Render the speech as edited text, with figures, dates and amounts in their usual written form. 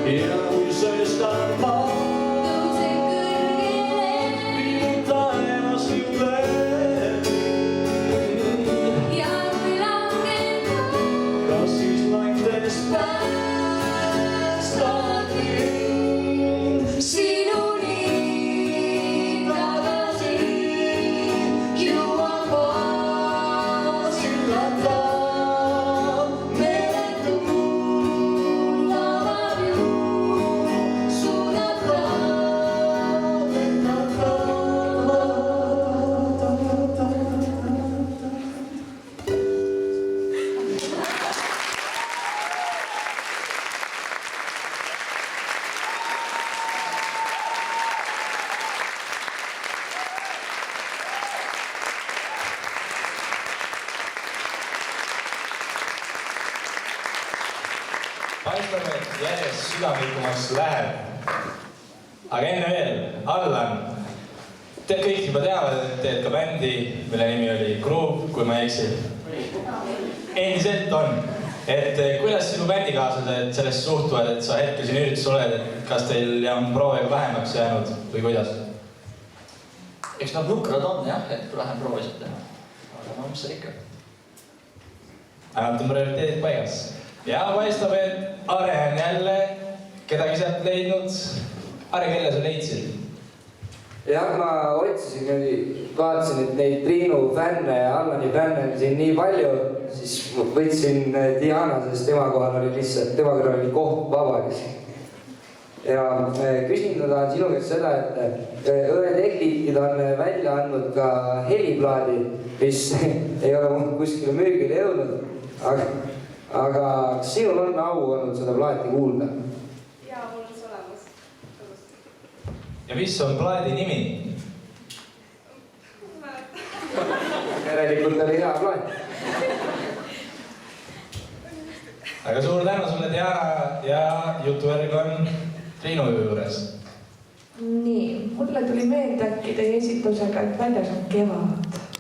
ja kui sööstab maa, viinud taevas juurde. Ja kui langeb Kas siis laintes päästab mind sinuni tagasi, jõuan baasillata. Meretuul lavab ju, suudab laulata. Paistab, et järjest südamlikumaks läheb. Aga enne veel, Allan, te kõik juba teavad, et teed ka bändi, mille nimi oli Groove, kui ma ei eksi. Endiselt on. Et kuidas sinu bändikaaslased sellest suhtuvad, et sa hetkel siin üritusel oled, et kas teil on proovega vähemaks jäänud või kuidas? Eks nad nukrad on jah, et vähem proovisid teha. Aga no mis see ikka? Ainult on prioriteedid paigas. Ja paistab, et Are on jälle kedagi sealt leidnud. Are, kelle sa leidsid? Jah, ma otsisin, vaatasin, et neid Triinu fänne ja Allani fänne on siin nii palju, siis võtsin Diana, sest tema kohal oli lihtsalt, tema kõrval oli koht vaba. Ja küsin tahan sinu käest seda, et õed Eklitid on välja andnud ka heliplaadi, mis ei ole kuskile müügile jõudnud, aga kas sinul on au olnud seda plaati kuulda? Jaa, mul on see olemas. Ja mis on plaadi nimi? Järelikult oli hea plaat. Aga suur tänu sulle, Diana, ja jutuvärg on Triinu juures. Nii, mulle tuli meelde äkki teie esitusega, et väljas on kevad.